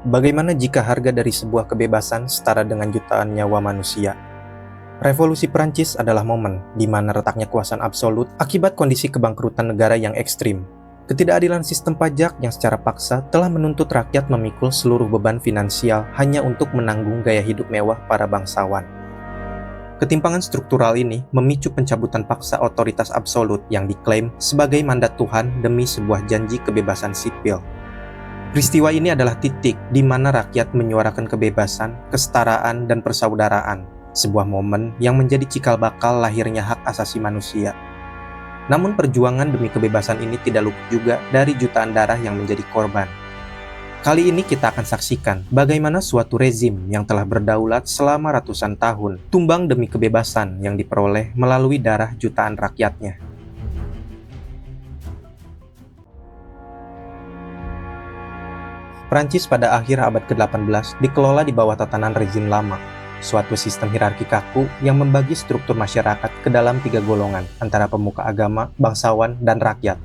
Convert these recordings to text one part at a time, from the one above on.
Bagaimana jika harga dari sebuah kebebasan setara dengan jutaan nyawa manusia? Revolusi Prancis adalah momen di mana retaknya kekuasaan absolut akibat kondisi kebangkrutan negara yang ekstrim. Ketidakadilan sistem pajak yang secara paksa telah menuntut rakyat memikul seluruh beban finansial hanya untuk menanggung gaya hidup mewah para bangsawan. Ketimpangan struktural ini memicu pencabutan paksa otoritas absolut yang diklaim sebagai mandat Tuhan demi sebuah janji kebebasan sipil. Peristiwa ini adalah titik di mana rakyat menyuarakan kebebasan, kesetaraan, dan persaudaraan, sebuah momen yang menjadi cikal bakal lahirnya hak asasi manusia. Namun perjuangan demi kebebasan ini tidak luput juga dari jutaan darah yang menjadi korban. Kali ini kita akan saksikan bagaimana suatu rezim yang telah berdaulat selama ratusan tahun tumbang demi kebebasan yang diperoleh melalui darah jutaan rakyatnya. Prancis pada akhir abad ke-18 dikelola di bawah tatanan rezim lama, suatu sistem hierarki kaku yang membagi struktur masyarakat ke dalam 3 golongan antara pemuka agama, bangsawan, dan rakyat.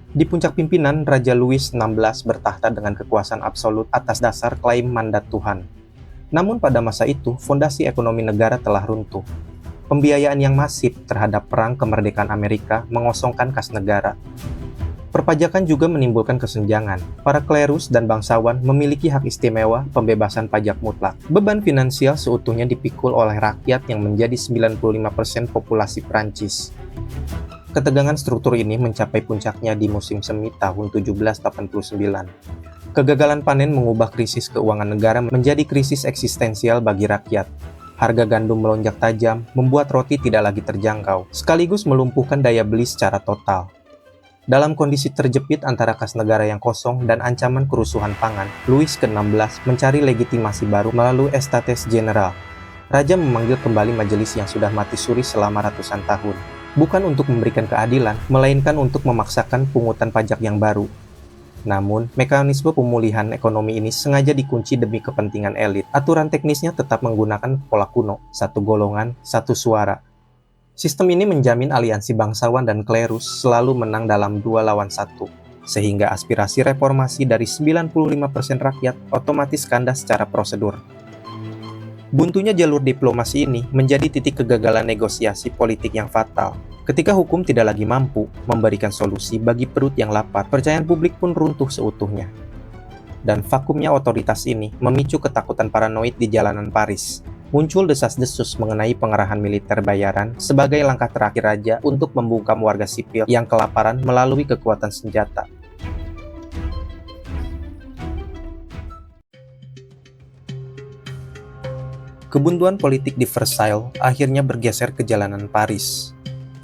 Di puncak pimpinan, Raja Louis XVI bertahta dengan kekuasaan absolut atas dasar klaim mandat Tuhan. Namun pada masa itu, fondasi ekonomi negara telah runtuh. Pembiayaan yang masif terhadap perang kemerdekaan Amerika mengosongkan kas negara. Perpajakan juga menimbulkan kesenjangan. Para klerus dan bangsawan memiliki hak istimewa pembebasan pajak mutlak. Beban finansial seutuhnya dipikul oleh rakyat yang menjadi 95% populasi Prancis. Ketegangan struktur ini mencapai puncaknya di musim semi tahun 1789. Kegagalan panen mengubah krisis keuangan negara menjadi krisis eksistensial bagi rakyat. Harga gandum melonjak tajam, membuat roti tidak lagi terjangkau, sekaligus melumpuhkan daya beli secara total. Dalam kondisi terjepit antara kas negara yang kosong dan ancaman kerusuhan pangan, Louis ke-16 mencari legitimasi baru melalui Estates General. Raja memanggil kembali majelis yang sudah mati suri selama ratusan tahun. Bukan untuk memberikan keadilan, melainkan untuk memaksakan pungutan pajak yang baru. Namun, mekanisme pemulihan ekonomi ini sengaja dikunci demi kepentingan elit. Aturan teknisnya tetap menggunakan pola kuno, satu golongan, satu suara. Sistem ini menjamin aliansi bangsawan dan klerus selalu menang dalam 2 lawan 1, sehingga aspirasi reformasi dari 95% rakyat otomatis kandas secara prosedur. Buntunya jalur diplomasi ini menjadi titik kegagalan negosiasi politik yang fatal. Ketika hukum tidak lagi mampu memberikan solusi bagi perut yang lapar, kepercayaan publik pun runtuh seutuhnya. Dan vakumnya otoritas ini memicu ketakutan paranoid di jalanan Paris. Muncul desas-desus mengenai pengerahan militer bayaran sebagai langkah terakhir raja untuk membungkam warga sipil yang kelaparan melalui kekuatan senjata. Kebuntuan politik di Versailles akhirnya bergeser ke jalanan Paris.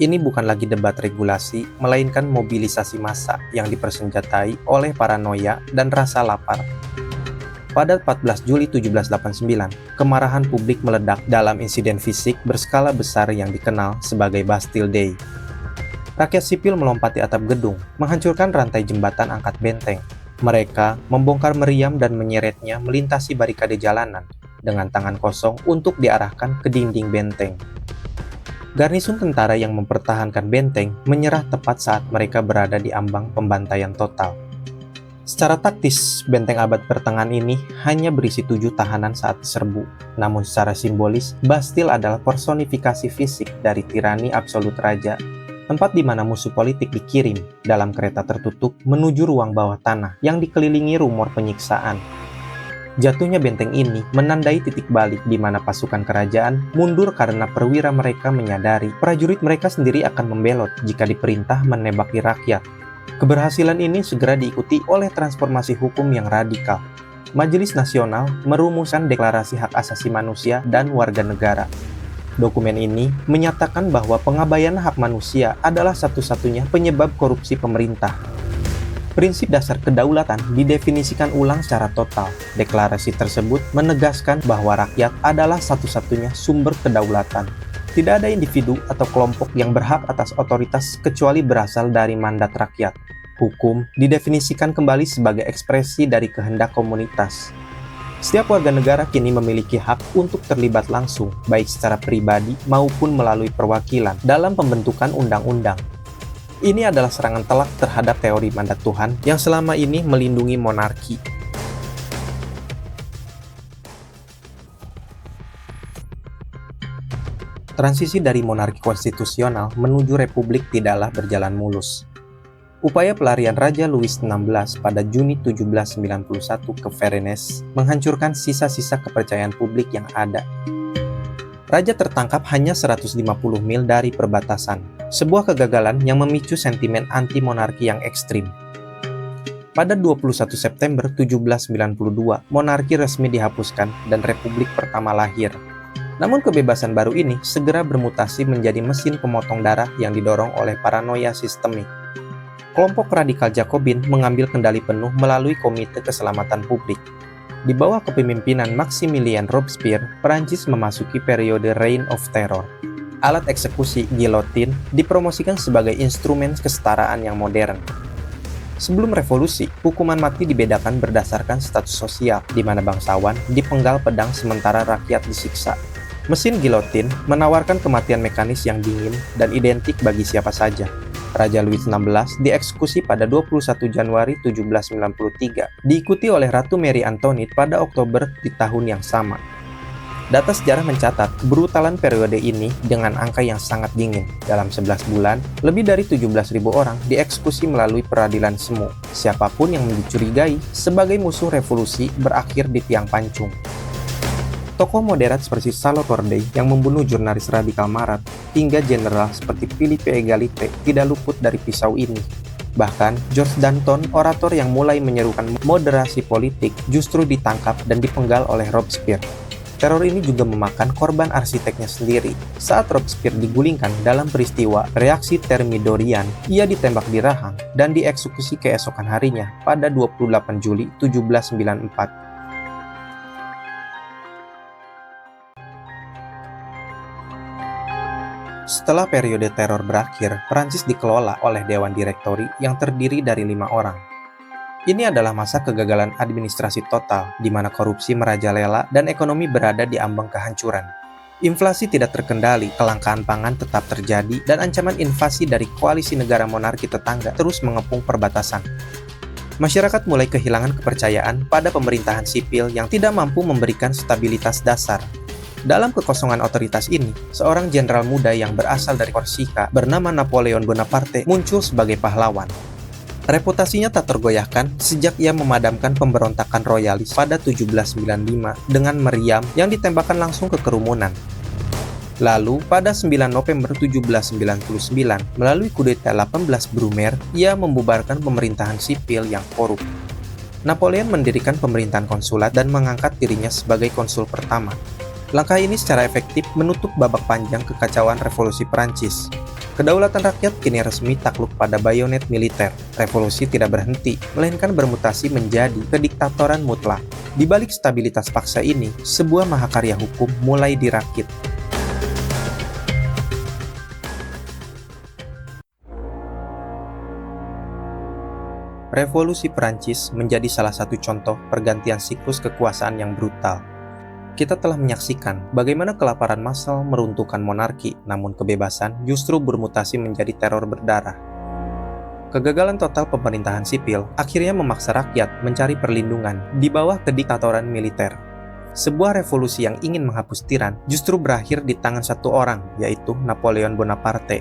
Ini bukan lagi debat regulasi, melainkan mobilisasi massa yang dipersenjatai oleh paranoia dan rasa lapar. Pada 14 Juli 1789, kemarahan publik meledak dalam insiden fisik berskala besar yang dikenal sebagai Bastille Day. Rakyat sipil melompati atap gedung, menghancurkan rantai jembatan angkat benteng. Mereka membongkar meriam dan menyeretnya melintasi barikade jalanan dengan tangan kosong untuk diarahkan ke dinding benteng. Garnisun tentara yang mempertahankan benteng menyerah tepat saat mereka berada di ambang pembantaian total. Secara taktis, benteng abad pertengahan ini hanya berisi 7 tahanan saat diserbu. Namun secara simbolis, Bastille adalah personifikasi fisik dari tirani absolut raja, tempat di mana musuh politik dikirim dalam kereta tertutup menuju ruang bawah tanah yang dikelilingi rumor penyiksaan. Jatuhnya benteng ini menandai titik balik di mana pasukan kerajaan mundur karena perwira mereka menyadari prajurit mereka sendiri akan membelot jika diperintah menembaki rakyat. Keberhasilan ini segera diikuti oleh transformasi hukum yang radikal. Majelis Nasional merumuskan Deklarasi Hak Asasi Manusia dan Warga Negara. Dokumen ini menyatakan bahwa pengabaian hak manusia adalah satu-satunya penyebab korupsi pemerintah. Prinsip dasar kedaulatan didefinisikan ulang secara total. Deklarasi tersebut menegaskan bahwa rakyat adalah satu-satunya sumber kedaulatan. Tidak ada individu atau kelompok yang berhak atas otoritas kecuali berasal dari mandat rakyat. Hukum didefinisikan kembali sebagai ekspresi dari kehendak komunitas. Setiap warga negara kini memiliki hak untuk terlibat langsung, baik secara pribadi maupun melalui perwakilan, dalam pembentukan undang-undang. Ini adalah serangan telak terhadap teori mandat Tuhan yang selama ini melindungi monarki. transisi dari monarki konstitusional menuju republik tidaklah berjalan mulus. Upaya pelarian Raja Louis XVI pada Juni 1791 ke Varennes menghancurkan sisa-sisa kepercayaan publik yang ada. Raja tertangkap hanya 150 mil dari perbatasan, sebuah kegagalan yang memicu sentimen anti-monarki yang ekstrim. Pada 21 September 1792, monarki resmi dihapuskan dan republik pertama lahir. Namun kebebasan baru ini segera bermutasi menjadi mesin pemotong darah yang didorong oleh paranoia sistemik. Kelompok radikal Jakobin mengambil kendali penuh melalui Komite Keselamatan Publik. Di bawah kepemimpinan Maximilien Robespierre, Perancis memasuki periode Reign of Terror. Alat eksekusi gilotin dipromosikan sebagai instrumen kesetaraan yang modern. Sebelum revolusi, hukuman mati dibedakan berdasarkan status sosial, di mana bangsawan dipenggal pedang sementara rakyat disiksa. Mesin gilotin menawarkan kematian mekanis yang dingin dan identik bagi siapa saja. Raja Louis XVI dieksekusi pada 21 Januari 1793, diikuti oleh Ratu Mary Antoinette pada Oktober di tahun yang sama. Data sejarah mencatat brutalan periode ini dengan angka yang sangat dingin. Dalam 11 bulan, lebih dari 17.000 orang dieksekusi melalui peradilan semu. Siapapun yang dicurigai sebagai musuh revolusi berakhir di tiang pancung. Tokoh moderat seperti Salvatore Dei yang membunuh jurnalis radikal Marat, hingga jenderal seperti Philippe Égalité tidak luput dari pisau ini. Bahkan, George Danton, orator yang mulai menyerukan moderasi politik, justru ditangkap dan dipenggal oleh Robespierre. Teror ini juga memakan korban arsiteknya sendiri. Saat Robespierre digulingkan dalam peristiwa reaksi Thermidorian, ia ditembak di rahang dan dieksekusi keesokan harinya pada 28 Juli 1794. Setelah periode teror berakhir, Prancis dikelola oleh Dewan Direktori yang terdiri dari 5 orang. Ini adalah masa kegagalan administrasi total, di mana korupsi merajalela dan ekonomi berada di ambang kehancuran. Inflasi tidak terkendali, kelangkaan pangan tetap terjadi, dan ancaman invasi dari koalisi negara monarki tetangga terus mengepung perbatasan. Masyarakat mulai kehilangan kepercayaan pada pemerintahan sipil yang tidak mampu memberikan stabilitas dasar. Dalam kekosongan otoritas ini, seorang jenderal muda yang berasal dari Korsika bernama Napoleon Bonaparte muncul sebagai pahlawan. Reputasinya tak tergoyahkan sejak ia memadamkan pemberontakan royalis pada 1795 dengan meriam yang ditembakkan langsung ke kerumunan. Lalu, pada 9 November 1799, melalui kudeta 18 Brumaire, ia membubarkan pemerintahan sipil yang korup. Napoleon mendirikan pemerintahan konsulat dan mengangkat dirinya sebagai konsul pertama. Langkah ini secara efektif menutup babak panjang kekacauan revolusi Perancis. Kedaulatan rakyat kini resmi takluk pada bayonet militer. Revolusi tidak berhenti, melainkan bermutasi menjadi kediktatoran mutlak. Di balik stabilitas paksa ini, sebuah mahakarya hukum mulai dirakit. Revolusi Perancis menjadi salah satu contoh pergantian siklus kekuasaan yang brutal. Kita telah menyaksikan bagaimana kelaparan massal meruntuhkan monarki, namun kebebasan justru bermutasi menjadi teror berdarah. Kegagalan total pemerintahan sipil akhirnya memaksa rakyat mencari perlindungan di bawah kediktatoran militer. Sebuah revolusi yang ingin menghapus tiran justru berakhir di tangan satu orang, yaitu Napoleon Bonaparte.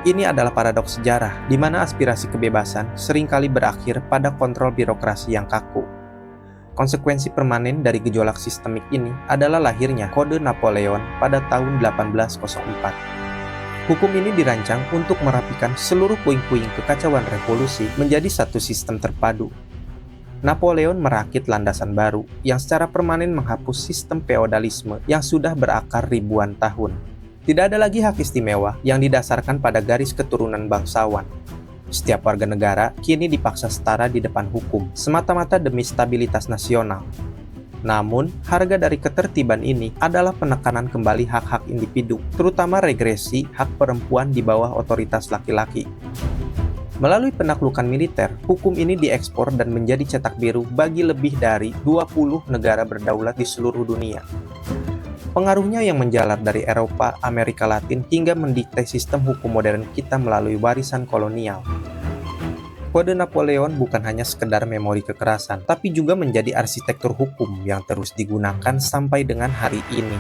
Ini adalah paradoks sejarah, di mana aspirasi kebebasan seringkali berakhir pada kontrol birokrasi yang kaku. Konsekuensi permanen dari gejolak sistemik ini adalah lahirnya Kode Napoleon pada tahun 1804. Hukum ini dirancang untuk merapikan seluruh puing-puing kekacauan revolusi menjadi satu sistem terpadu. Napoleon merakit landasan baru yang secara permanen menghapus sistem feodalisme yang sudah berakar ribuan tahun. Tidak ada lagi hak istimewa yang didasarkan pada garis keturunan bangsawan. Setiap warga negara kini dipaksa setara di depan hukum, semata-mata demi stabilitas nasional. Namun, harga dari ketertiban ini adalah penekanan kembali hak-hak individu, terutama regresi hak perempuan di bawah otoritas laki-laki. Melalui penaklukan militer, hukum ini diekspor dan menjadi cetak biru bagi lebih dari 20 negara berdaulat di seluruh dunia. Pengaruhnya yang menjalar dari Eropa, Amerika Latin, hingga mendikte sistem hukum modern kita melalui warisan kolonial. Kode Napoleon bukan hanya sekedar memori kekerasan, tapi juga menjadi arsitektur hukum yang terus digunakan sampai dengan hari ini.